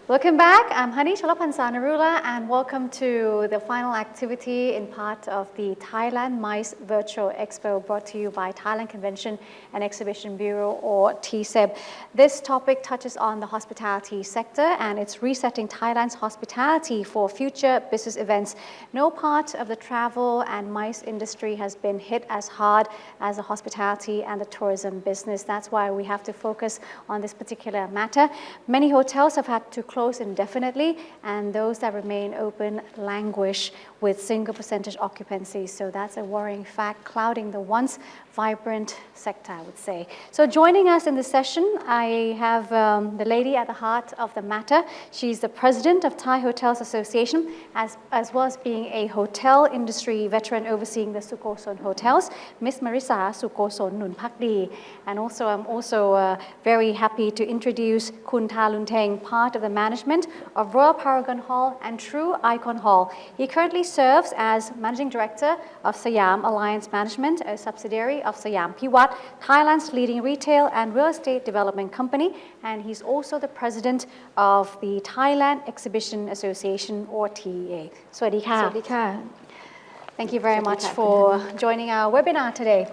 Welcome back. I'm Hani Chalapansanarula and welcome to the final activity in part of the Thailand MICE Virtual Expo brought to you by Thailand Convention and Exhibition Bureau or TCEB. This topic touches on the hospitality sector and it's resetting Thailand's hospitality for future business events. No part of the travel and MICE industry has been hit as hard as the hospitality and the tourism business. That's why we have to focus on this particular matter. Many hotels have had to close indefinitely, and those that remain open languish with single percentage occupancy. So that's a worrying fact, clouding the once vibrant sector, I would say. So joining us in this session, I have the lady at the heart of the matter. She's the president of Thai Hotels Association, as well as being a hotel industry veteran overseeing the Sukosol hotels, Miss Marisa Sukosol Nunbhakdi. And also, I'm also very happy to introduce Kun Thalunteng, part of the management of Royal Paragon Hall and True Icon Hall. He currently serves as Managing Director of Siam Alliance Management, a subsidiary of Siam Piwat, Thailand's leading retail and real estate development company, and he's also the president of the Thailand Exhibition Association, or TEA. Sawasdee ka. Sawasdee ka. Thank you very much for joining our webinar today.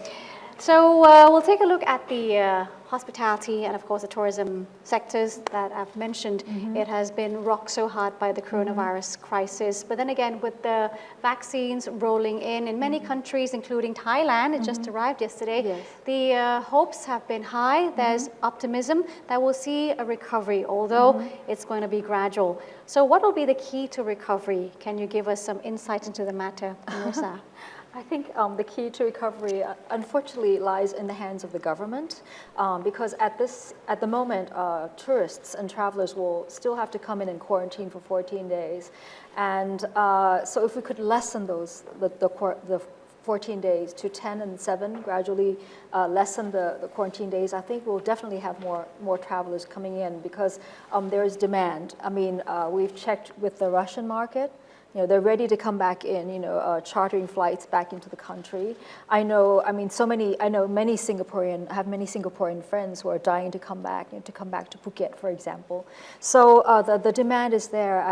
So we'll take a look at the hospitality and of course the tourism sectors that I've mentioned. It has been rocked so hard by the coronavirus crisis. But then again, with the vaccines rolling in many countries, including Thailand, it just arrived yesterday, Yes. the hopes have been high. There's optimism that we'll see a recovery, although it's going to be gradual. So what will be the key to recovery? Can you give us some insight into the matter, Marisa? I think the key to recovery, unfortunately, lies in the hands of the government, because at the moment, tourists and travelers will still have to come in quarantine for 14 days, and so if we could lessen the 14 days to 10 and 7, gradually lessen the quarantine days, I think we'll definitely have more travelers coming in because there is demand. I mean, we've checked with the Russian market. You know, they're ready to come back in, chartering flights back into the country. I know many Singaporean, I have many Singaporean friends who are dying to come back, to Phuket, for example. So the demand is there,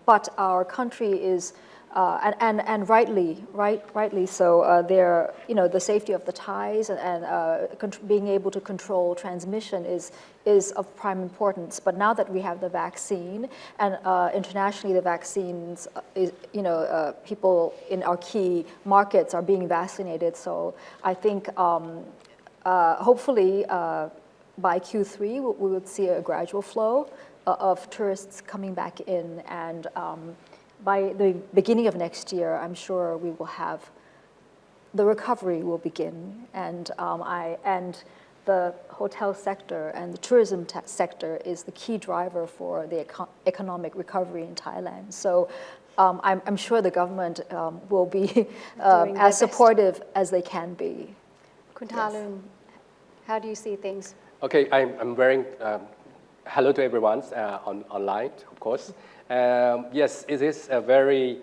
but our country is, and rightly so, the safety of the Thais and being able to control transmission is of prime importance. But now that we have the vaccine, and internationally the vaccines, people in our key markets are being vaccinated. So I think hopefully by Q3 we would see a gradual flow of tourists coming back in, and by the beginning of next year, I'm sure we will have, the recovery will begin, and the hotel sector and the tourism sector is the key driver for the economic recovery in Thailand. So I'm sure the government will be as supportive as they can be. Kun Thalun, how do you see things? Okay, I'm wearing, hello to everyone online, of course. Yes, it is a very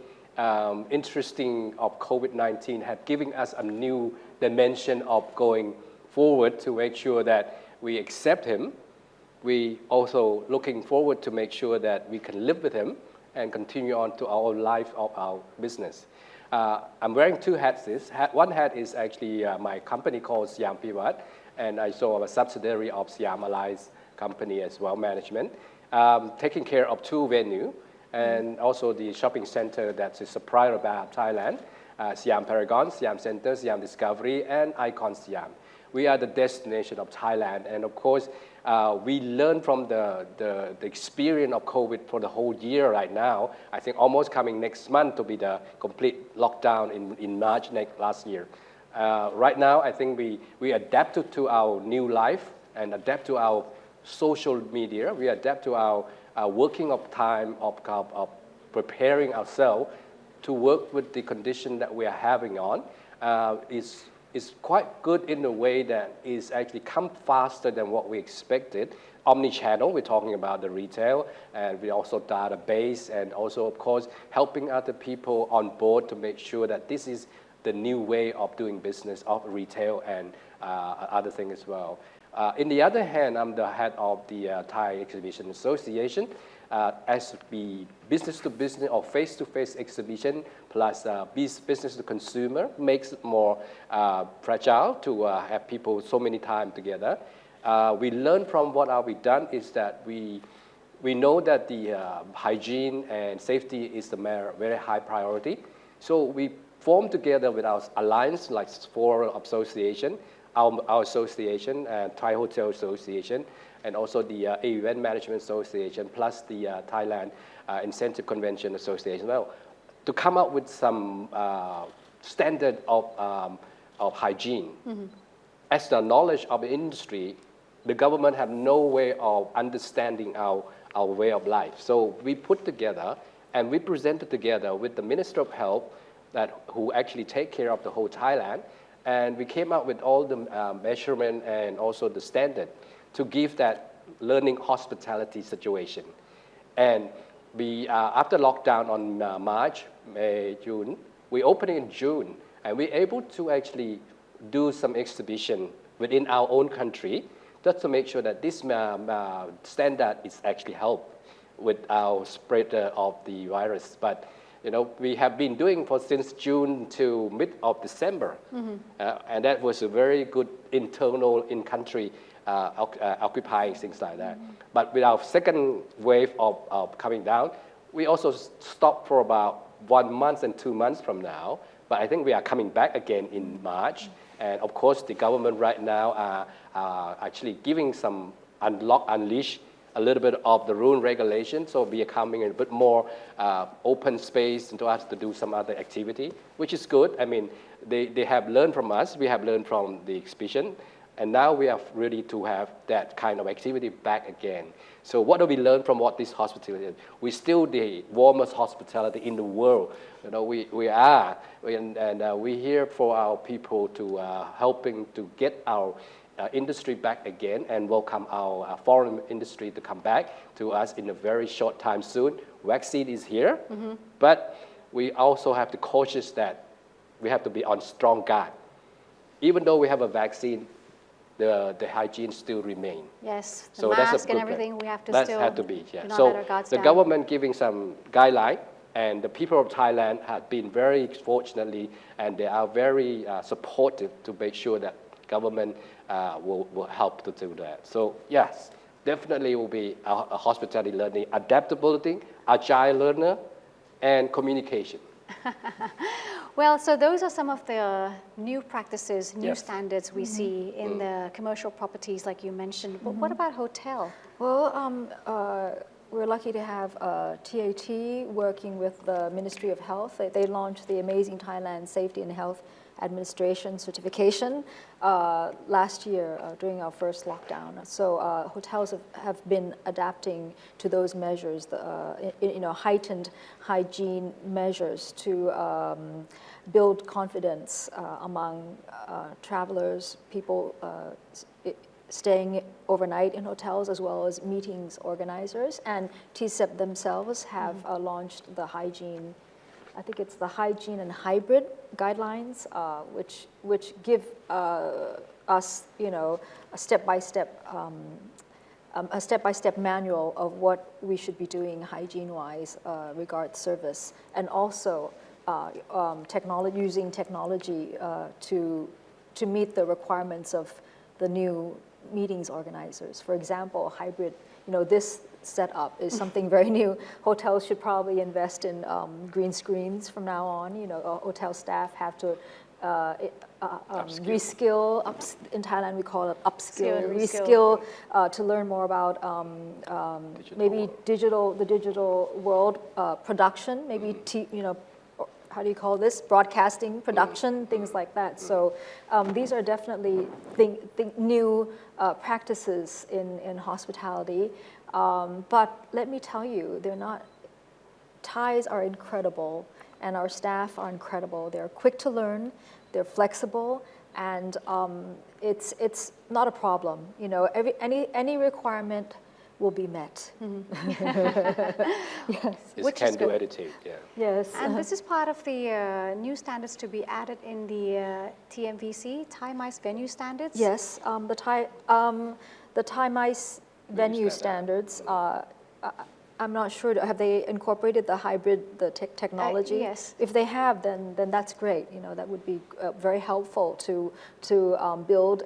interesting of COVID-19 have given us a new dimension of going forward to make sure that we accept him. We also looking forward to make sure that we can live with him and continue on to our life of our business. I'm wearing two hats. One hat is actually my company called Siam Piwat, and I saw a subsidiary of Siam Alliance company as well, management, taking care of two venues and also the shopping center that's a supplier about Thailand, Siam Paragon, Siam Center, Siam Discovery, and Icon Siam. We are the destination of Thailand, and of course, we learned from the experience of COVID for the whole year right now. I think almost coming next month to be the complete lockdown in March last year. Right now, I think we adapted to our new life and adapt to our social media. We adapt to our working of time of preparing ourselves to work with the condition that we are having on. Is quite good in a way that is actually come faster than what we expected. Omni-channel, we're talking about the retail, and we also database, and also, of course, helping other people on board to make sure that this is the new way of doing business of retail and other things as well. In the other hand, I'm the head of the Thai Exhibition Association. As the business-to-business or face-to-face exhibition plus business-to-consumer makes it more fragile to have people so many times together. We learn from what we've done is that we know that the hygiene and safety is the very high priority. So we formed together with our alliance, like four association, our association, Thai Hotel Association, and also the Event Management Association, plus the Thailand Incentive Convention Association, well, to come up with some standard of hygiene. As the knowledge of the industry, the government have no way of understanding our way of life. So we put together and we presented together with the Minister of Health who actually take care of the whole Thailand. And we came up with all the measurement and also the standard to give that learning hospitality situation. And we, after lockdown on March, May, June, we opened in June, and we're able to actually do some exhibition within our own country just to make sure that this standard is actually help with our spread of the virus. But we have been doing since June to mid of December, and that was a very good internal in-country occupying things like that. But with our second wave of coming down, we also stopped for about 1 month and 2 months from now. But I think we are coming back again in March. And of course, the government right now are actually giving some unleash a little bit of the rule regulation, so we are coming in a bit more open space to us to do some other activity, which is good. I mean, they have learned from us, we have learned from the exhibition, and now we are ready to have that kind of activity back again. So what do we learn from what this hospitality is? We're still the warmest hospitality in the world. We're here for our people to helping to get our industry back again and welcome our foreign industry to come back to us in a very short time soon. Vaccine is here, but we also have to cautious that we have to be on strong guard. Even though we have a vaccine, the hygiene still remain. Yes, the so mask that's and everything, we have to that still have to be, yeah. not So let our guards the down. government giving some guideline, and the people of Thailand have been very fortunately, and they are very supportive to make sure that government will help to do that. So yes, definitely will be a hospitality learning, adaptability, agile learner, and communication. Well, so those are some of the new practices, new Yes. standards we see in the commercial properties like you mentioned. But what about hotel? Well, we're lucky to have TAT working with the Ministry of Health. They launched the Amazing Thailand Safety and Health Administration certification last year during our first lockdown. So hotels have been adapting to those measures, heightened hygiene measures to build confidence among travelers, people staying overnight in hotels, as well as meetings organizers. And TCEP themselves have launched the hygiene, I think it's the hygiene and hybrid guidelines, which give us, a step-by-step manual of what we should be doing hygiene-wise, regard service, and also using technology to meet the requirements of the new meetings organizers. For example, hybrid, this setup is something very new. Hotels should probably invest in green screens from now on. Hotel staff have to reskill. In Thailand, we call it upskill, reskill, to learn more about maybe the digital world production, maybe how do you call this? Broadcasting, production, things like that. So these are definitely new practices in hospitality. But let me tell you, Thais are incredible, and our staff are incredible. They're quick to learn, they're flexible, and it's not a problem. Any requirement will be met. Yes. It's Which is can-do good. attitude, yeah. Yes. And this is part of the new standards to be added in the TMVC, Thai Mice Venue Standards? Yes, the Thai Mice venue standards. I'm not sure. Have they incorporated the hybrid technology? Yes. If they have, then that's great. You know, that would be very helpful to build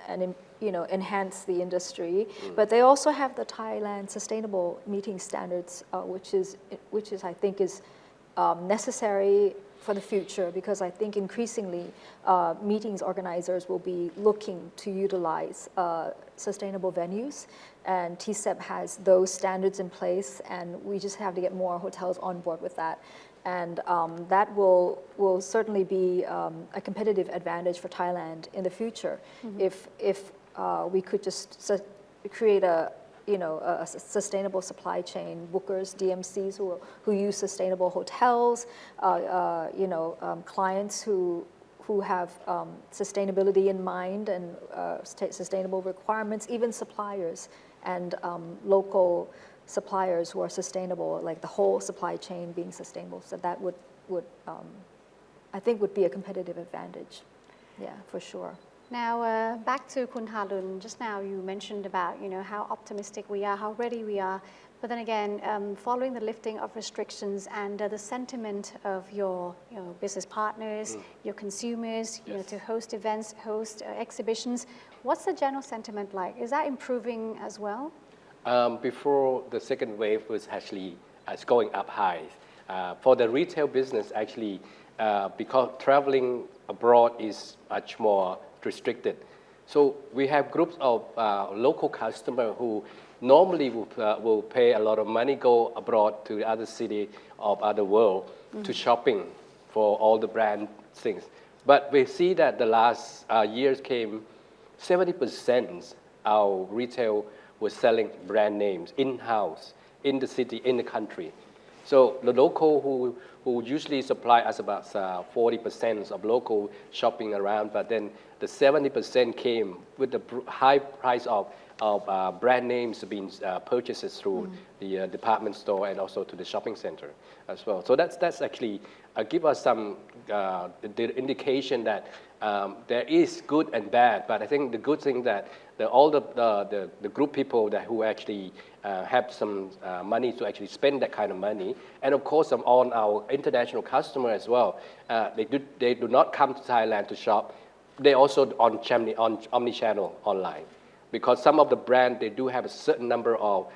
and enhance the industry. But they also have the Thailand Sustainable Meeting Standards, which is I think is necessary for the future, because I think increasingly meetings organizers will be looking to utilize sustainable venues, and TCEP has those standards in place, and we just have to get more hotels on board with that. And that will certainly be a competitive advantage for Thailand in the future, if we could just create a sustainable supply chain, bookers, DMCs who use sustainable hotels, clients who have sustainability in mind and sustainable requirements, even suppliers and local suppliers who are sustainable, like the whole supply chain being sustainable. So that would I think would be a competitive advantage. Yeah, for sure. Now, back to Khun Tharlun. Just now you mentioned about, how optimistic we are, how ready we are. But then again, following the lifting of restrictions and the sentiment of your business partners, your consumers, to host events, host exhibitions, what's the general sentiment like? Is that improving as well? Before the second wave was actually going up high. For the retail business, actually, because traveling abroad is much more restricted. So we have groups of local customers who normally will pay a lot of money, go abroad to the other city of other world to shopping for all the brand things. But we see that the last years came, 70% our retail was selling brand names in-house, in the city, in the country. So the local who usually supply us about 40% of local shopping around, but then the 70% came with the high price of brand names being purchased through the department store and also to the shopping center as well. So that's actually give us some the indication that there is good and bad, but I think the good thing that all the group people who actually have some money to actually spend that kind of money, and of course on our international customers as well, they do not come to Thailand to shop. They also on omni-channel online, because some of the brand they do have a certain number of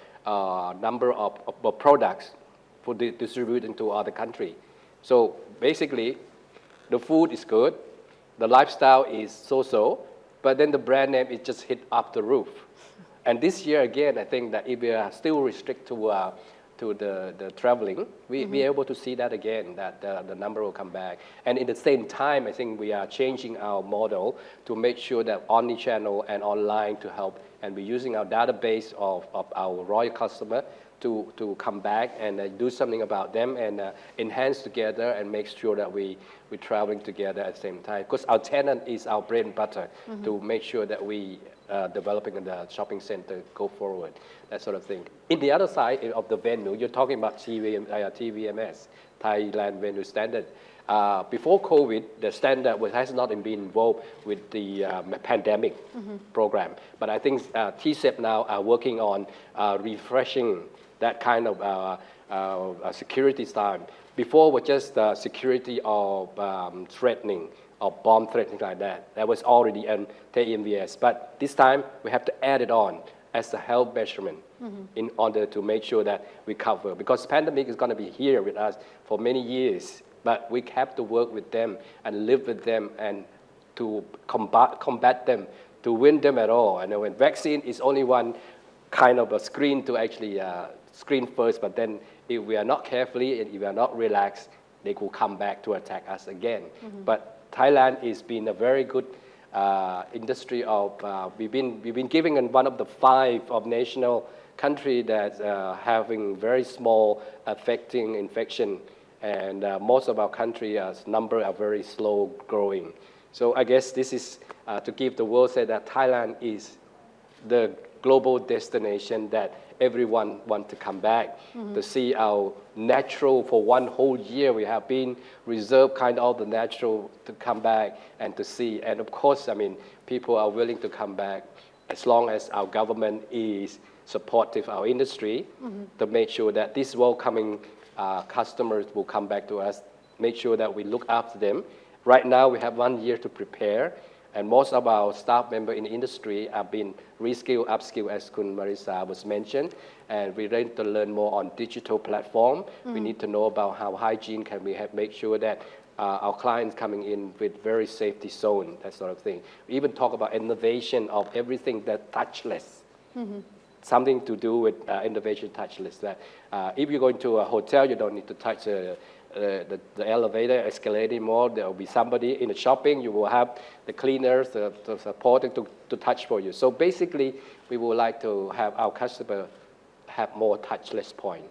products for distribute into other country. So basically, the food is good, the lifestyle is so-so, but then the brand name is just hit up the roof. And this year again, I think that if we are still restrict to the traveling, we be able to see that again, that the number will come back. And in the same time, I think we are changing our model to make sure that omni-channel and online to help, and we're using our database of our royal customer to come back and do something about them and enhance together and make sure that we're traveling together at the same time. Because our tenant is our bread and butter to make sure that we developing the shopping center go forward, that sort of thing. In the other side of the venue, you're talking about TVMS, Thailand Venue Standard. Before COVID, the standard has not been involved with the pandemic program. But I think TCEP now are working on refreshing that kind of security style. Before was just security of threatening, or bomb threatening like that. That was already in TMVS. But this time, we have to add it on as a health measurement in order to make sure that we cover. Because pandemic is going to be here with us for many years. But we have to work with them and live with them and to combat them, to win them at all. And when vaccine is only one kind of a screen to actually screen first, but then if we are not carefully and if we are not relaxed, they will come back to attack us again. But Thailand has been a very good industry of, we've been given in one of the 5 of national country that having very small affecting infection, and most of our country number are very slow growing. So I guess this is to give the world say that Thailand is the global destination that everyone wants to come back to see our natural. For one whole year we have been reserved kind of all the natural to come back and to see. And of course, I mean, people are willing to come back as long as our government is supportive our industry to make sure that these welcoming customers will come back to us, make sure that we look after them. Right now we have 1 year to prepare, and most of our staff members in the industry have been reskilled, upskilled, as Kun Marisa was mentioned, and we need to learn more on digital platform. We need to know about how hygiene can we have, make sure that our clients coming in with very safety zone, that sort of thing. We even talk about innovation of everything that touchless. Something to do with innovation touchless. That if you go into a hotel, you don't need to touch the elevator, escalator anymore. There will be somebody in the shopping. You will have the cleaners, the supporting to touch for you. So basically, we would like to have our customer have more touchless point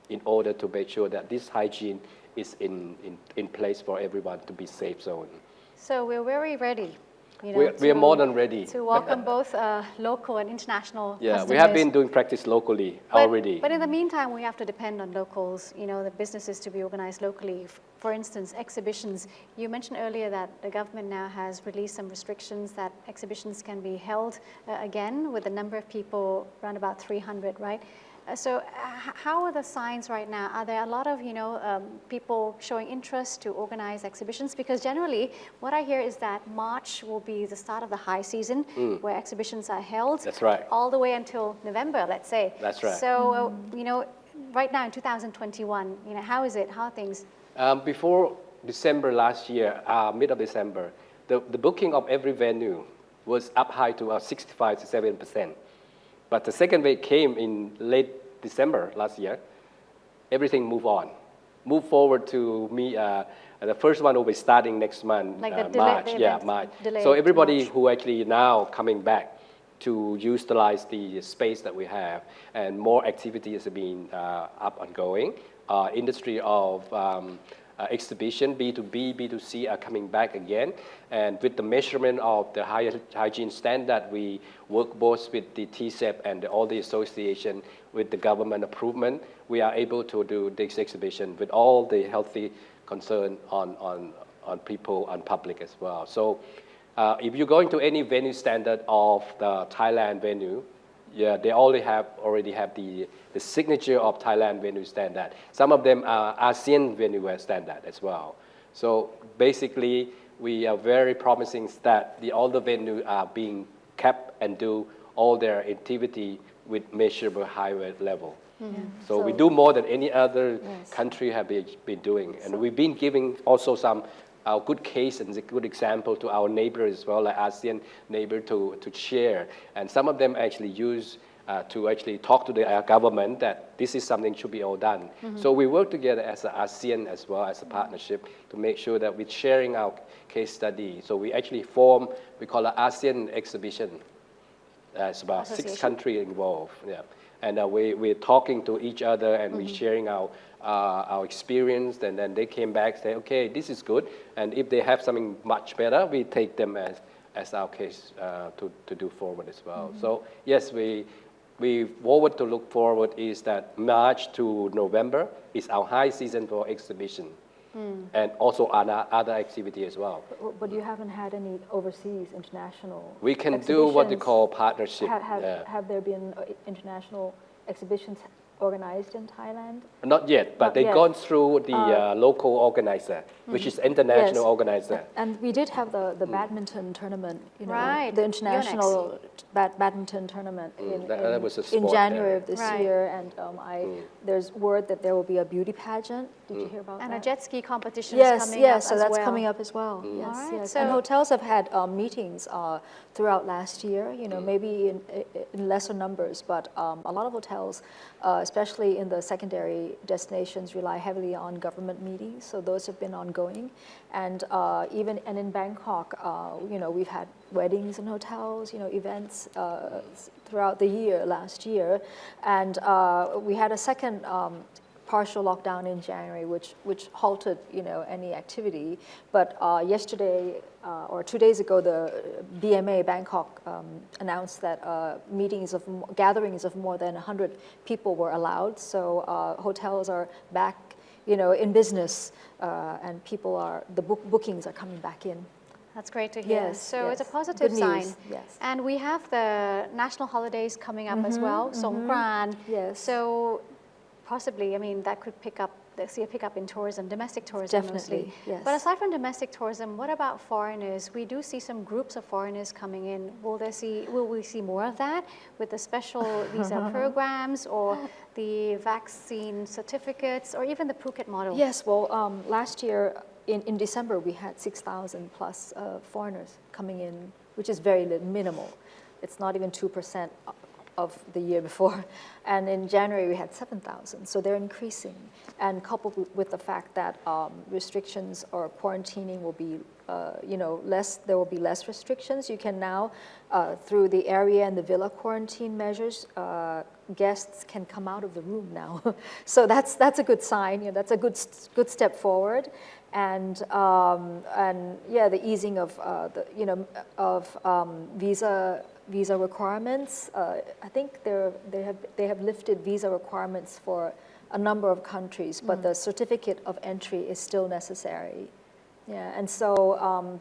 in order to make sure that this hygiene is in place for everyone to be safe zone. So we're very ready. We are more than ready. To welcome both local and international customers. We have been doing practice locally already. But in the meantime, we have to depend on locals, the businesses to be organized locally. For instance, exhibitions. You mentioned earlier that the government now has released some restrictions that exhibitions can be held again with a number of people, around about 300, right? So how are the signs right now? Are there a lot of people showing interest to organize exhibitions? Because generally, what I hear is that March will be the start of the high season where exhibitions are held. That's right. All the way until November, let's say. That's right. So right now in 2021, how is it? How are things? Before December last year, mid of December, the booking of every venue was up high to 65 to 7%. But the second wave came in late December last year. Everything moved forward to me. The first one will be starting next month, like March. March. So everybody who actually now coming back to utilize the space that we have, and more activities are being up and going. Industry of exhibition, B2B, B2C are coming back again. And with the measurement of the hygiene standard, we work both with the TCEP and all the association with the government approval. We are able to do this exhibition with all the healthy concern on people and public as well. So if you go into any venue standard of the Thailand venue, they already have the signature of Thailand venue standard. Some of them are ASEAN venue standard as well. So basically, we are very promising that all the venues are being kept and do all their activity with measurable high level. So we do more than any other country have been doing. And we've been giving also some good case and a good example to our neighbors as well, like ASEAN neighbor to share. And some of them actually use to actually talk to the government that this is something should be all done. So we work together as an ASEAN as well as a partnership to make sure that we're sharing our case study. So we actually we call it ASEAN exhibition. It's about 6 countries involved. And we're talking to each other and we're sharing our experience, and then they came back and say, okay, this is good, and if they have something much better, we take them as our case to do forward as well. So yes, we forward to look forward is that March to November is our high season for exhibition, and also other activity as well. But you haven't had any overseas international We can do what they call partnership. Have there been international exhibitions organized in Thailand? Not yet, but they've gone through the local organizer, which is international organizer. And we did have the badminton tournament, Right. the international badminton tournament That was a in sport January of this Right. year. And there's word that there will be a beauty pageant. Did you hear about that? And a jet ski competition is coming up so as that's well. coming up as well. Yes, All right, yes. so- And hotels have had meetings throughout last year, maybe in lesser numbers, but a lot of hotels, especially in the secondary destinations, rely heavily on government meetings, so those have been ongoing. And even in Bangkok, we've had weddings in hotels, events throughout the year, last year. And we had a second partial lockdown in January, which halted, any activity. But yesterday or 2 days ago, the BMA Bangkok announced that gatherings of more than 100 people were allowed. So hotels are back, in business, and the bookings are coming back in. That's great to hear. Yes, so yes. it's a positive Good sign. news, yes. And we have the national holidays coming up as well, Songkran. Yes. So possibly, that could see a pickup in tourism, domestic tourism Definitely, mostly. yes. But aside from domestic tourism, what about foreigners? We do see some groups of foreigners coming in. Will we see more of that with the special visa programs or the vaccine certificates or even the Phuket model? Yes, well, last year in December, we had 6,000 plus foreigners coming in, which is very minimal. It's not even 2% of the year before. And in January, we had 7,000. So they're increasing. And coupled with the fact that restrictions or quarantining will be, less, there will be less restrictions. You can now, through the area and the villa quarantine measures, guests can come out of the room now. So that's a good sign. That's a good step forward. And the easing of visa requirements. I think they have lifted visa requirements for a number of countries, but the certificate of entry is still necessary. Yeah, and so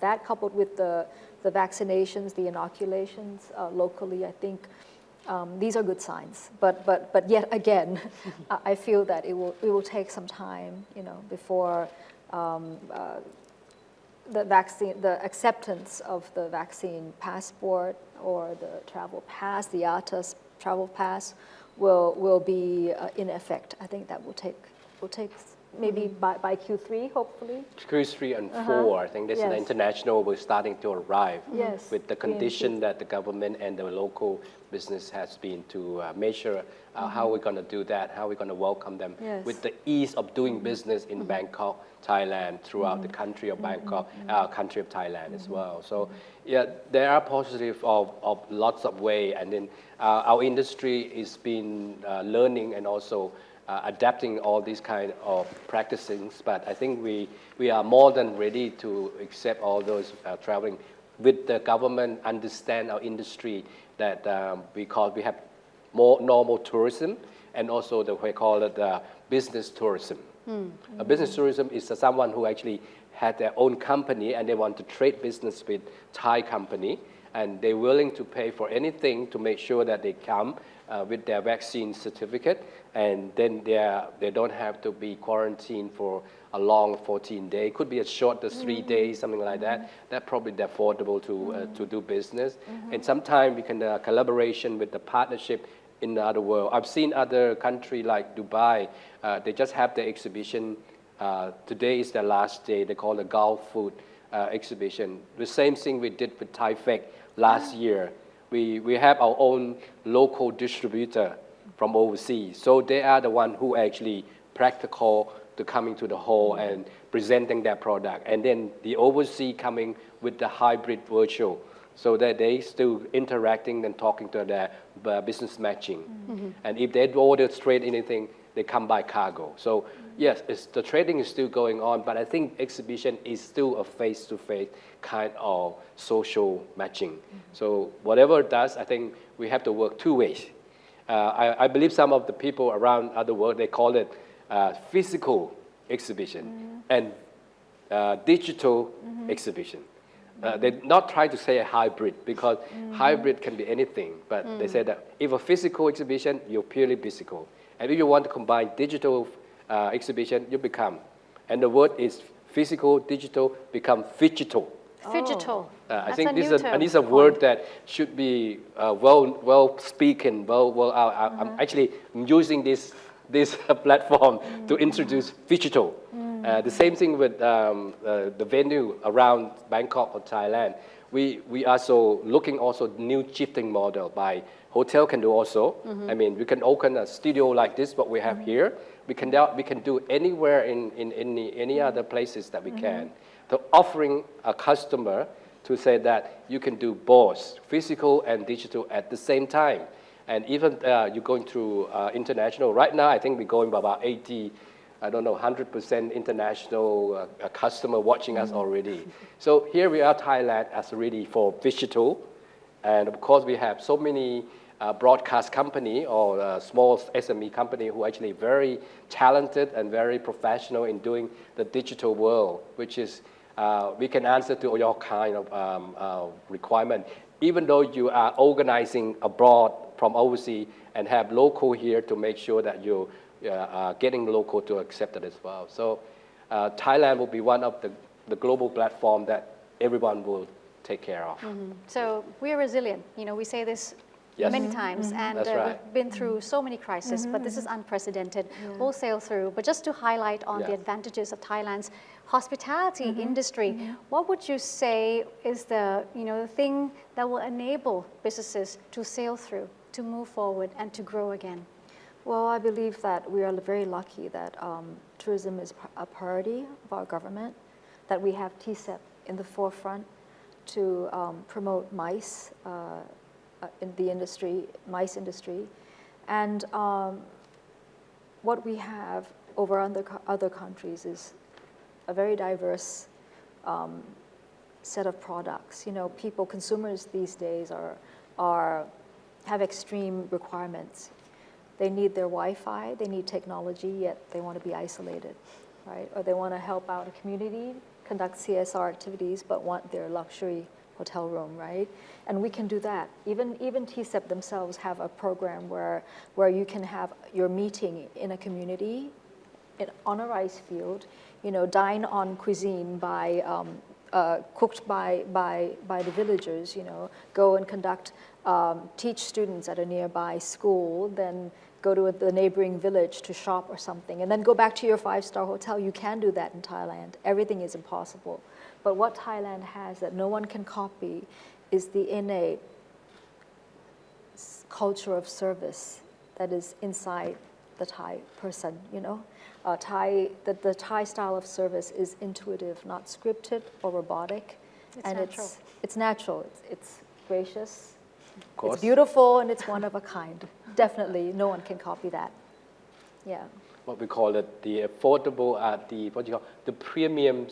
that coupled with the vaccinations, the inoculations locally, I think these are good signs. But yet again, I feel that it will take some time, before the acceptance of the vaccine passport or the travel pass, the ATAS travel pass, will be in effect. I think that will take maybe by Q3, hopefully. Q3 and 4, I think this is the international will starting to arrive. Yes. With the condition that the government and the local business has been to measure how we're going to do that, how we're going to welcome them with the ease of doing business in Bangkok, Thailand, throughout the country of Bangkok, country of Thailand as well. So yeah, there are positive of lots of way, and then our industry is been learning and also adapting all these kind of practices, but I think we are more than ready to accept all those traveling with the government, understand our industry that we have more normal tourism and also we call it business tourism. A business tourism is someone who actually had their own company and they want to trade business with Thai company, and they're willing to pay for anything to make sure that they come with their vaccine certificate, and then they don't have to be quarantined for a long 14 days. It could be as short as 3 days, something like that. That's probably affordable to do business. And sometimes we can collaboration with the partnership in the other world. I've seen other country like Dubai, they just have the exhibition. Today is the last day. They call it the Gulf Food exhibition. The same thing we did with Thai Fec last year. We have our own local distributor from overseas. So they are the one who actually practical to coming to the hall and presenting their product. And then the overseas coming with the hybrid virtual, so that they still interacting and talking to their business matching. And if they order straight anything, they come by cargo. So yes, the trading is still going on, but I think exhibition is still a face-to-face kind of social matching. So whatever it does, I think we have to work two ways. I believe some of the people around other world, they call it physical exhibition and digital exhibition. They not try to say a hybrid, because hybrid can be anything, but they say that if a physical exhibition, you're purely physical. And if you want to combine digital exhibition, you become. And the word is physical, digital, become phygital. Phygital. I think this is a word that should be well spoken. I'm actually using this platform to introduce phygital. The same thing with the venue around Bangkok or Thailand. We are also looking also new shifting model by hotel can do also. I mean, we can open a studio like this, what we have here. We can do anywhere in any other places that we can. So offering a customer to say that you can do both physical and digital at the same time. And even you're going through international. Right now, I think we're going by about 80, I don't know, 100% international customer watching us already. So here we are, Thailand, as really for digital. And of course, we have so many broadcast company or small SME company who are actually very talented and very professional in doing the digital world, which is we can answer to your kind of requirement. Even though you are organizing abroad from overseas and have local here to make sure that you are getting local to accept it as well. So Thailand will be one of the global platform that everyone will take care of. So we're resilient. You know, we say this Yes. many times, and That's right. we've been through so many crises, but this is unprecedented. We'll sail through. But just to highlight on the Yes. advantages of Thailand's hospitality industry, what would you say is the thing that will enable businesses to sail through, to move forward, and to grow again? Well, I believe that we are very lucky that tourism is a priority of our government, that we have TCEP in the forefront to promote MICE in the industry, MICE industry. And what we have over other countries is a very diverse set of products. You know, consumers these days have extreme requirements. They need their Wi-Fi, they need technology, yet they want to be isolated, right? Or they want to help out a community, conduct CSR activities, but want their luxury hotel room, right? And we can do that. Even TCEP themselves have a program where you can have your meeting in a community, on a rice field, dine on cuisine by cooked by the villagers, go and teach students at a nearby school, then go to the neighboring village to shop or something, and then go back to your 5-star hotel. You can do that in Thailand. Everything is impossible. But what Thailand has that no one can copy is the innate culture of service that is inside the Thai person, The Thai style of service is intuitive, not scripted or robotic. It's natural. It's gracious. It's beautiful, and it's one of a kind. Definitely, no one can copy that. Yeah. What we call it, the affordable, the premium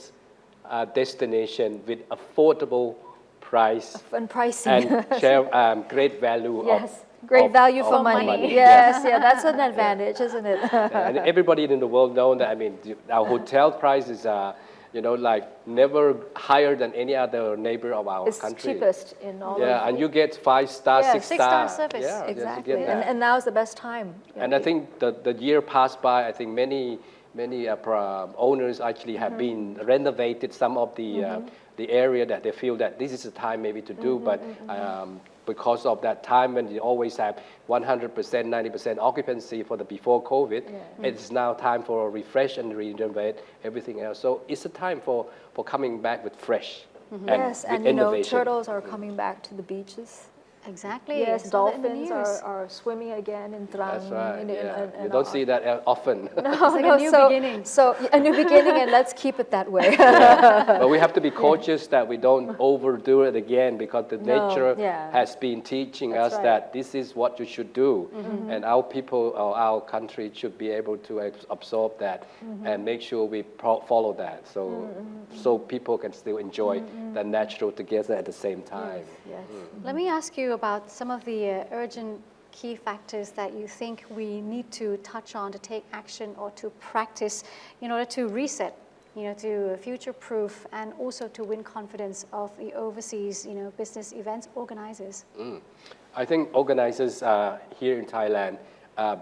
destination with affordable price and pricing and share great value. Yes, great value for money. Yes, yeah, that's an advantage, isn't it? And everybody in the world knows that. I mean, our hotel prices are, like never higher than any other neighbor of our country. It's cheapest in all of Yeah, and you get 5-star, 6-star. Service. Yeah, exactly. yes, you get that. And now's the best time. And I think the year passed by, I think many owners actually have been renovated some of the area that they feel that this is the time maybe to do, but because of that time when you always have 100%, 90% occupancy for the before COVID, it's now time for a refresh and renovate everything else. So it's a time for coming back with fresh and innovation. Turtles are coming back to the beaches. Exactly. Yes, dolphins are swimming again in Trang. That's right. And you don't see that often. It's like a new beginning. So a new beginning, and let's keep it that way. But we have to be cautious that we don't overdo it again, because the nature has been teaching us that this is what you should do, and our people or our country should be able to absorb that and make sure we follow that, so people can still enjoy the natural together at the same time. Yes. Let me ask you about some of the urgent key factors that you think we need to touch on, to take action or to practice in order to reset, to future-proof, and also to win confidence of the overseas, business events organizers. I think organizers here in Thailand,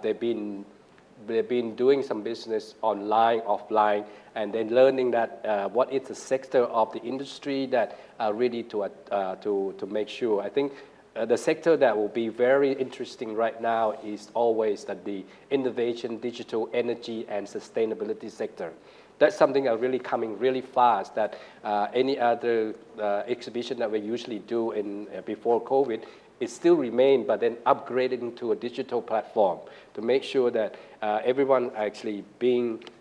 they've been doing some business online, offline, and then learning that what is the sector of the industry that are ready to make sure. I think the sector that will be very interesting right now is always the innovation, digital, energy, and sustainability sector. That's something that really coming really fast, that any other exhibition that we usually do before COVID, it still remain, but then upgraded into a digital platform to make sure that everyone actually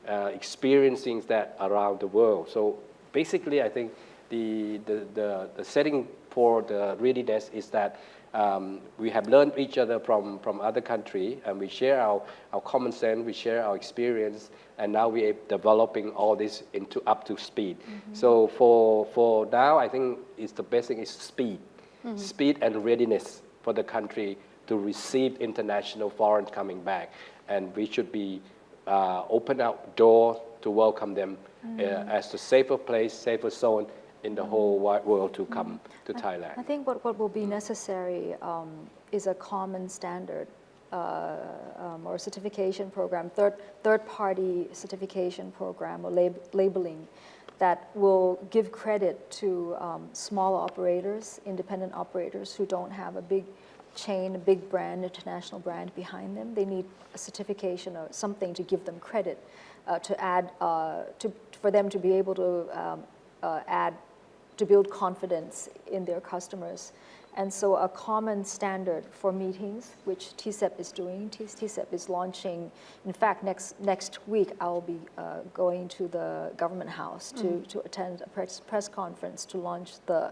experiencing that around the world. So basically, I think the setting for the readiness is that We have learned each other from other country, and we share our common sense, we share our experience, and now we are developing all this into up to speed. So for now, I think the best thing is speed, speed and readiness for the country to receive international foreign coming back, and we should be open up door to welcome them as a safer place, safer zone in the whole wide world to come to Thailand. I think what will be necessary is a common standard or certification program, third-party certification program or labeling that will give credit to small operators, independent operators who don't have a big chain, a big brand, international brand behind them. They need a certification or something to give them credit to add, for them to be able to to build confidence in their customers. And so a common standard for meetings, which TCEP is doing. TCEP is launching, in fact, next week I'll be going to the government house to attend a press conference to launch the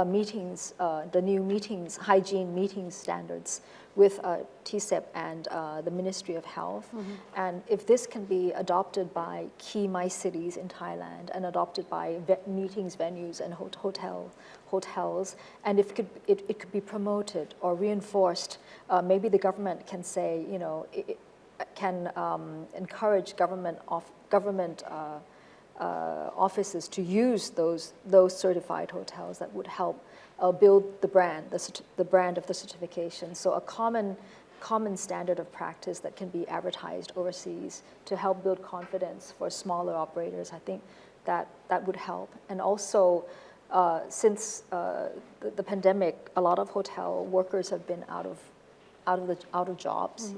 meetings, the new meetings, hygiene meeting standards with TCEP and the Ministry of Health. And if this can be adopted by key MICE cities in Thailand and adopted by meetings venues and hotels, and if it could be promoted or reinforced, maybe the government can say, it can encourage government offices to use those certified hotels that would help build the brand of the certification. So a common standard of practice that can be advertised overseas to help build confidence for smaller operators. I think that would help. And also, since the pandemic, a lot of hotel workers have been out of jobs,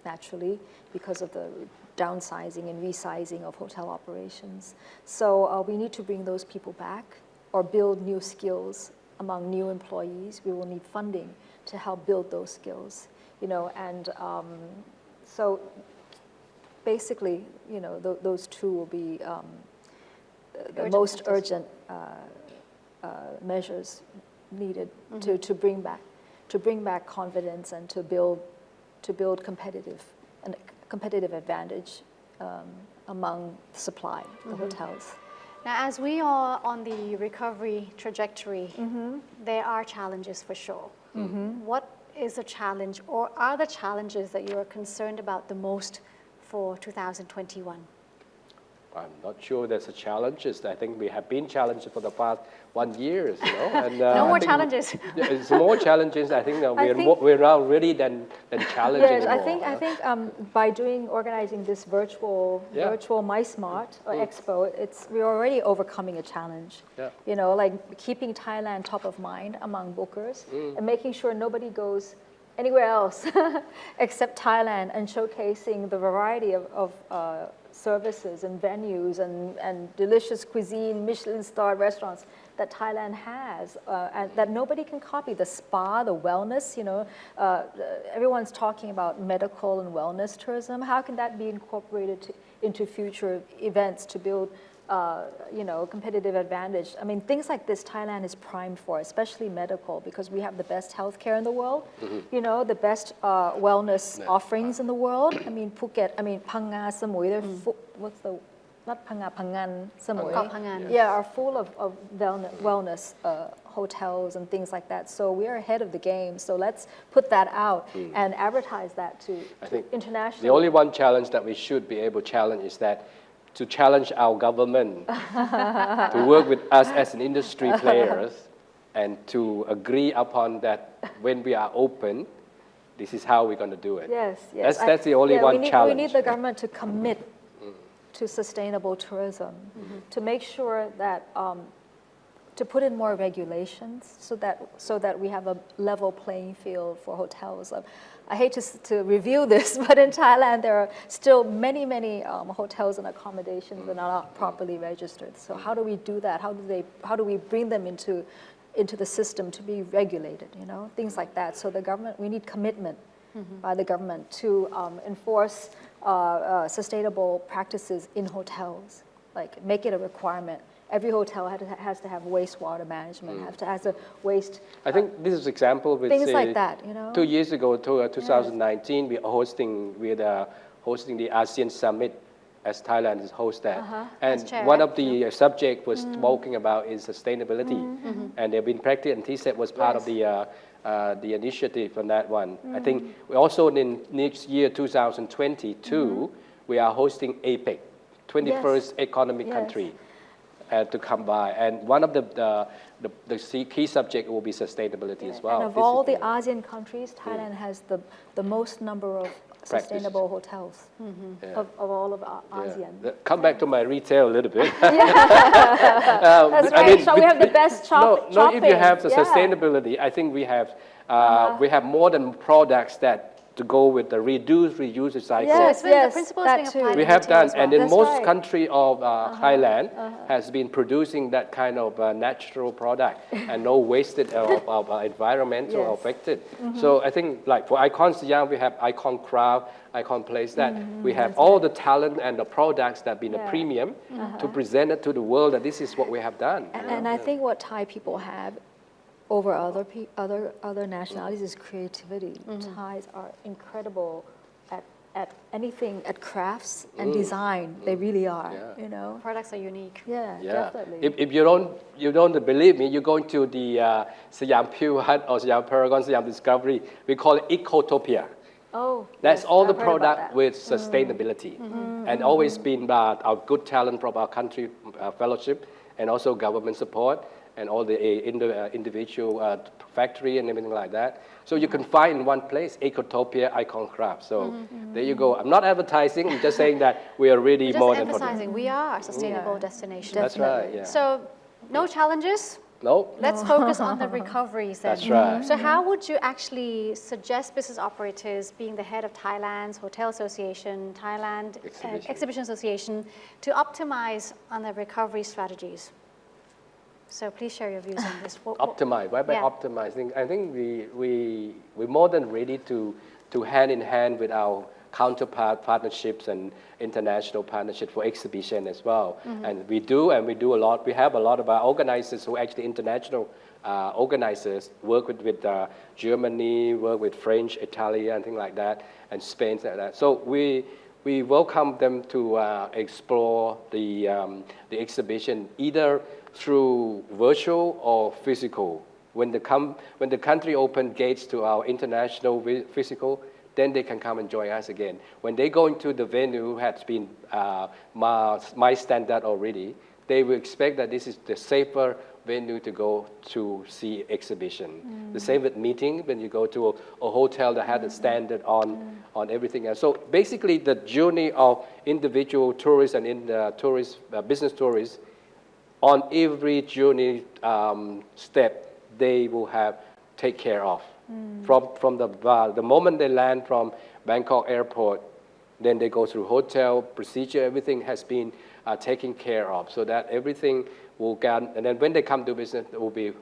naturally, because of the downsizing and resizing of hotel operations. So we need to bring those people back or build new skills among new employees. We will need funding to help build those skills, and so basically, those two will be the most urgent measures needed to bring back confidence and to build competitive advantage among the supply, the hotels. Now, as we are on the recovery trajectory, there are challenges for sure. What is a challenge, or are the challenges that you are concerned about the most for 2021? I'm not sure there's a challenges. I think we have been challenged for the past 1 year, And, no more challenges. It's more challenges. I think we're now ready than challenging. Yes, I think by organizing this virtual MICE Mart or Expo, we're already overcoming a challenge. Yeah. Like keeping Thailand top of mind among bookers and making sure nobody goes anywhere else except Thailand, and showcasing the variety of services and venues and delicious cuisine, Michelin-starred restaurants that Thailand has, and that nobody can copy. The spa, the wellness, everyone's talking about medical and wellness tourism. How can that be incorporated into future events to build competitive advantage? I mean, things like this Thailand is primed for, especially medical, because we have the best healthcare in the world, the best wellness offerings in the world. I mean, Phuket, Phang Nga, Samui, they're not Phang Nga, Phangan, Samui. Phangan. Yeah, are full of wellness hotels and things like that. So we are ahead of the game. So let's put that out and advertise that to internationally. The only one challenge that we should be able to challenge is that to challenge our government to work with us as an industry players and to agree upon that when we are open, this is how we're going to do it. Yes. That's the only challenge. We need the government to commit to sustainable tourism, to make sure that to put in more regulations so that we have a level playing field for hotels. I hate to reveal this, but in Thailand there are still many hotels and accommodations that are not properly registered. So how do we do that? How do we bring them into the system to be regulated? Things like that. So we need commitment by the government to enforce sustainable practices in hotels, like make it a requirement every hotel has to have wastewater management, has to waste. I think this is example with things like that, you know. 2 years ago, 2019, we are hosting the ASEAN Summit as Thailand is host that. And one of the subject was talking about is sustainability, and they've been practiced, and TSEP was part of the initiative on that one. I think we also in next year 2022 we are hosting APEC, 21st economic country. To come by, and one of the key subject will be sustainability as well. And of all the ASEAN countries, Thailand has the most number of sustainable hotels of all of ASEAN. Come back to my retail a little bit. That's right. So we have the best shopping. No, if you have the sustainability, I think we have more than products that to go with the reduce, reuse, recycle. Yes, the principle is being applied. We have done, and in most right. country of Thailand has been producing that kind of natural product and no wasted of environmental affected. So I think like for Icon Siam, we have Icon Craft, Icon Place that we have all the talent and the products that have been a premium to present it to the world that this is what we have done. And I think what Thai people have over other nationalities is creativity. Thais are incredible at anything, at crafts and design. They really are. You know, Products are unique. Definitely. If you don't believe me, you go into the Siam Pure Hut or Siam Paragon, Siam Discovery. We call it Ecotopia. Oh, that's yes, all the I've heard about product that. with sustainability, and always been our good talent from our country fellowship, and also government support, and all the individual factory and everything like that. So you can find in one place, Ecotopia, Icon Craft. So there you go. I'm not advertising, I'm just saying that we are really more than emphasizing we are a sustainable destination. That's right, yeah. So no challenges? No. Let's focus on the recoveries then. That's right. So how would you actually suggest business operators, being the head of Thailand's Hotel Association, Thailand Exhibition Association, to optimize on the recovery strategies? So please share your views on this. Optimize. Why by optimizing? I think we're more than ready to hand in hand with our counterpart partnerships and international partnership for exhibition as well. And we do a lot. We have a lot of our organizers who actually international organizers work with Germany, work with French, Italy, and things like that, and Spain, like that. So we welcome them to explore the exhibition either through virtual or physical. When the country open gates to our international physical, then they can come and join us again. When they go into the venue has been my standard already, they will expect that this is the safer venue to go to see exhibition. The same with meeting, when you go to a hotel that has a standard on everything else. So basically the journey of individual tourists and business tourists, on every journey step, they will take care of. From the moment they land from Bangkok airport, then they go through hotel, procedure, everything has been taken care of, so that everything will get, and then when they come to business, it will be,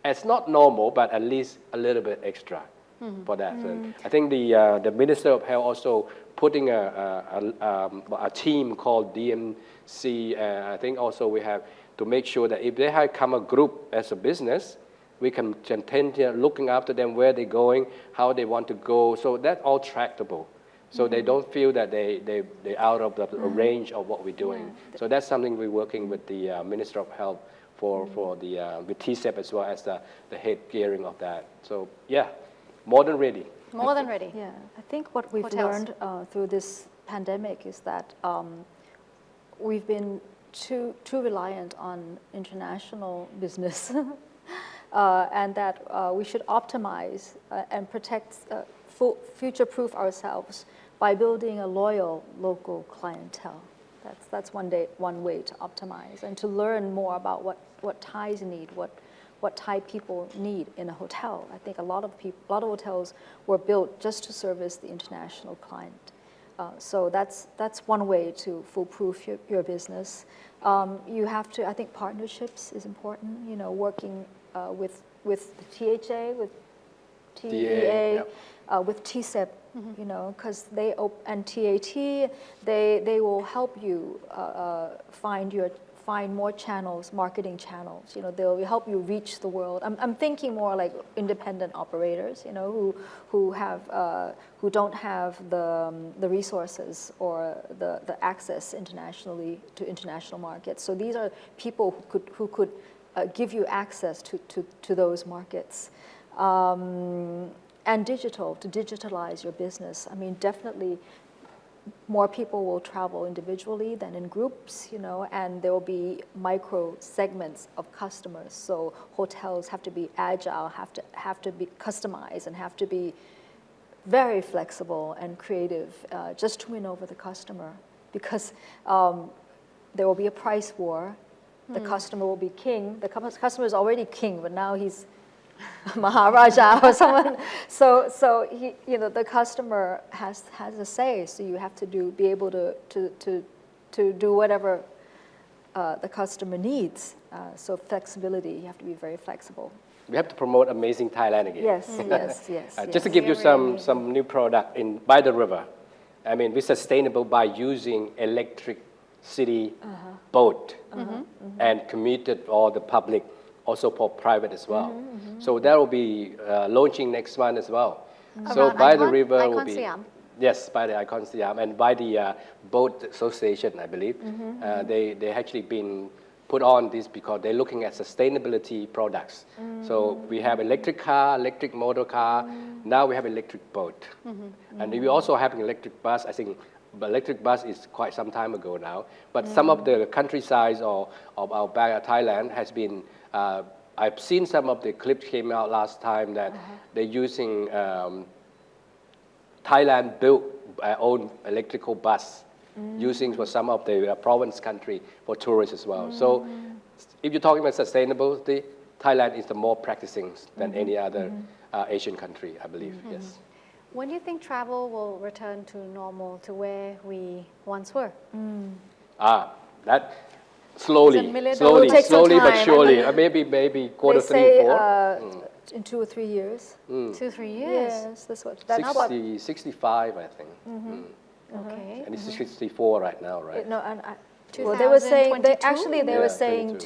it's not normal, but at least a little bit extra for that. And I think the Minister of Health also putting a team called DMC. I think also we have to make sure that if they have come a group as a business, we can continue looking after them, where they're going, how they want to go. So that's all tractable. So they don't feel that they're out of the range of what we're doing. So that's something we're working with the Minister of Health with TSEP as well as the head gearing of that. So yeah, more than ready. More than ready. Yeah, I think what we've learned through this pandemic is that we've been too reliant on international business. And that we should optimize and protect, future-proof ourselves by building a loyal local clientele. That's one way to optimize, and to learn more about what Thais need, what Thai people need in a hotel. I think a lot of hotels were built just to service the international client. So that's one way to foolproof your business. You have to, I think partnerships is important, you know, working with the THA, with TEA, with TSEP, you know, because and TAT, they will help you find find more channels, marketing channels. You know, they'll help you reach the world. I'm thinking more like independent operators, you know, who don't have the resources or the access internationally to international markets. So these are people who could give you access to those markets. And to digitalize your business. I mean, definitely more people will travel individually than in groups, you know, and there will be micro segments of customers. So hotels have to be agile, have to be customized, and have to be very flexible and creative just to win over the customer, because there will be a price war. The customer will be king. The customer is already king, but now he's Maharaja or someone. So he, you know, the customer has a say. So you have to be able to do whatever the customer needs. So flexibility, you have to be very flexible. We have to promote Amazing Thailand again. Yes. Just to give you some new product by the river. I mean, we're sustainable by using electricity boat and commuted all the public, also for private as well. So that will be launching next month as well. So Around by the river will Icon be Siam. Yes, by the Icon Siam and by the boat association, I believe. They actually been put on this because they're looking at sustainability products. So we have electric car, electric motor car. Now we have electric boat, and we also have an electric bus. I think electric bus is quite some time ago now. But some of the countryside of our Thailand has been. I've seen some of the clips came out last time that they're using Thailand built own electrical bus using for some of the province country for tourists as well. So if you're talking about sustainability, Thailand is the more practicing than any other Asian country, I believe. Yes. When do you think travel will return to normal, to where we once were? That slowly but surely. Maybe quarter they 3, say, 4. In 2 or 3 years. 2, 3 years? Yes, that's what. 65, I think. Okay. And it's 64 right now, right? No, well, they were saying they were 2022? saying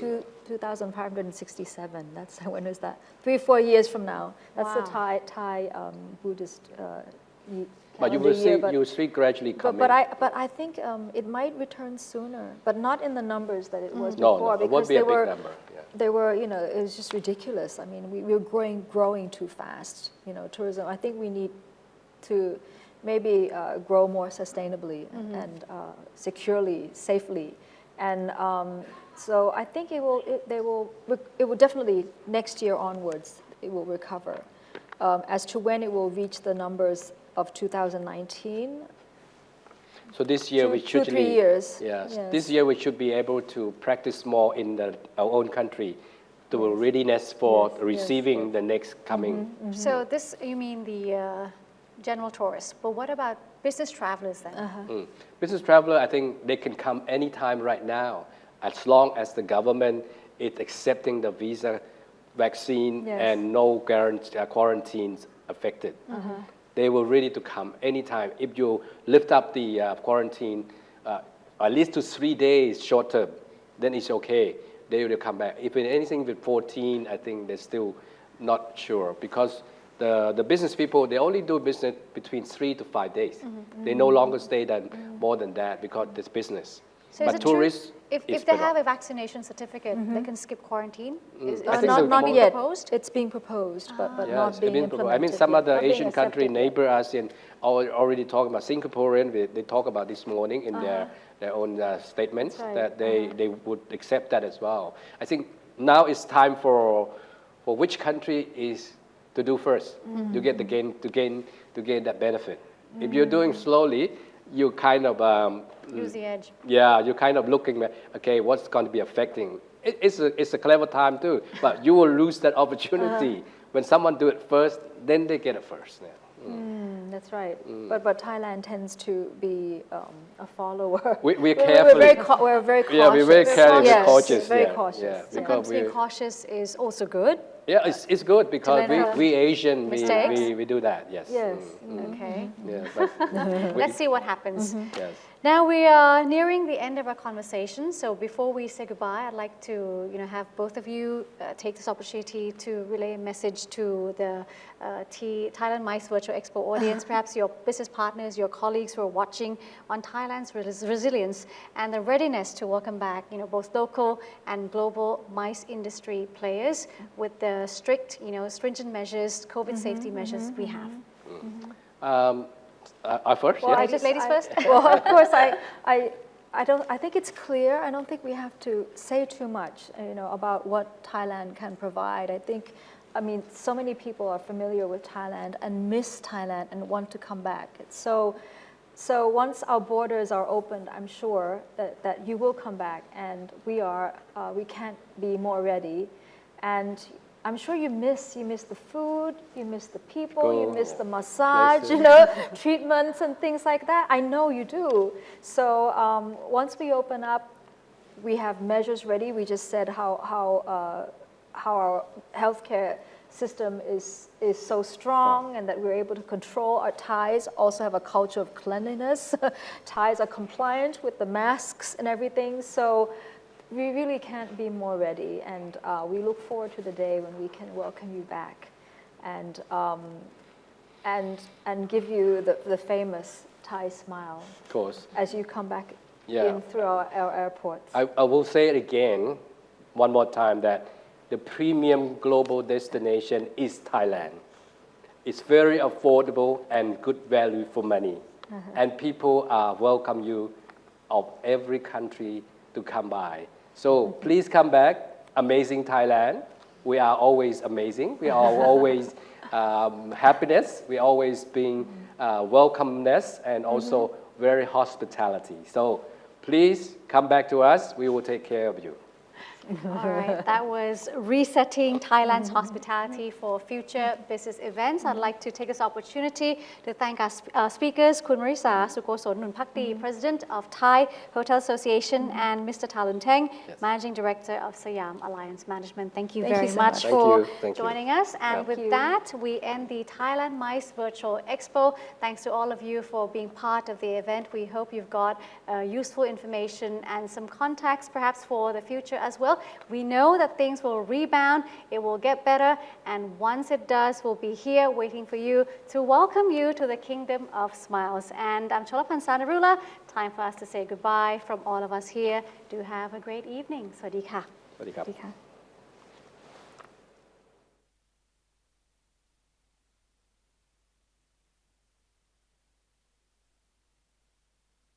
2,567. That's when is that? 3-4 years from now. That's the Thai Buddhist. But you will see gradually coming. But I think it might return sooner, but not in the numbers that it was before. No, it won't be a big number. Yeah. They were, you know, it was just ridiculous. I mean, we were growing too fast. You know, tourism. I think we need to maybe grow more sustainably and securely, safely, and so I think it will definitely next year onwards it will recover. As to when it will reach the numbers of 2019. So this year we should 2-3 years. Yes. This year we should be able to practice more in our own country to readiness for receiving the next coming. So this, you mean the general tourists, but what about business travelers then? Business traveler, I think they can come anytime right now, as long as the government is accepting the visa, vaccine, and no quarantines affected. They were ready to come anytime. If you lift up the quarantine at least to 3 days short term, then it's okay. They will come back. If anything with 14, I think they're still not sure, because the business people, they only do business between 3 to 5 days. They no longer stay more than that because it's business. So but tourists, if they have a vaccination certificate, they can skip quarantine? Is not being yet. proposed? It's being proposed, but not being being implemented. I mean, some other Not being Asian country, accepted yet. neighbor ASEAN, are already talking about Singaporean. They talk about this morning in their own statements that they would accept that as well. I think now it's time for which country is to do first to get to gain that benefit. If you're doing slowly, you kind of lose the edge. Yeah, you're kind of looking at, okay, what's going to be affecting. It's a clever time too, but you will lose that opportunity when someone do it first. Then they get it first. That's right. But Thailand tends to be a follower. We're carefully. We're very cautious. Yeah, we're very careful, Yes, cautious. very yeah, cautious. Yeah, Yeah. because Sometimes being cautious is also good. yeah, it's good because learn from we Asian mistakes. we do that. Yes. Yes. Okay. Yeah, but Let's see what happens. yes. Now we are nearing the end of our conversation. So before we say goodbye, I'd like to have both of you take this opportunity to relay a message to the Thailand MICE Virtual Expo audience, perhaps your business partners, your colleagues who are watching, on Thailand's resilience and the readiness to welcome back both local and global MICE industry players with the strict, stringent measures, COVID safety measures we have. I first. Well, Yes. Ladies first. Well, of course, I think it's clear. I don't think we have to say too much, about what Thailand can provide. I mean, so many people are familiar with Thailand and miss Thailand and want to come back. So once our borders are opened, I'm sure that you will come back, and we can't be more ready. And I'm sure you miss the food, you miss the people, you miss the massage, treatments and things like that. I know you do. So once we open up, we have measures ready. We just said how our healthcare system is so strong and that we're able to control our Thais, also have a culture of cleanliness. Thais are compliant with the masks and everything. So we really can't be more ready, and we look forward to the day when we can welcome you back and give you the famous Thai smile Of course. as you come back Yeah. in through our airports. I will say it again, one more time, that the premium global destination is Thailand. It's very affordable and good value for money. And people welcome you of every country to come by. So please come back, amazing Thailand. We are always amazing. We are always happiness. We always being welcomeness and also very hospitality. So please come back to us. We will take care of you. All right, that was resetting Thailand's hospitality for future business events. I'd like to take this opportunity to thank our speakers, Kun Marisa, Sukosol, Nunbhakdi, President of Thai Hotel Association, and Mr. Talun Teng, Managing Director of Siam Alliance Management. Thank you Thank you very so much much. for Thank you. joining us. And with that, we end the Thailand MICE Virtual Expo. Thanks to all of you for being part of the event. We hope you've got useful information and some contacts perhaps for the future as well. We know that things will rebound, it will get better, and once it does, we'll be here waiting for you to welcome you to the kingdom of smiles. And I'm Cholapan Sanarula. Time for us to say goodbye from all of us here. Do have a great evening. สวัสดีค่ะ สวัสดีครับ สวัสดีค่ะ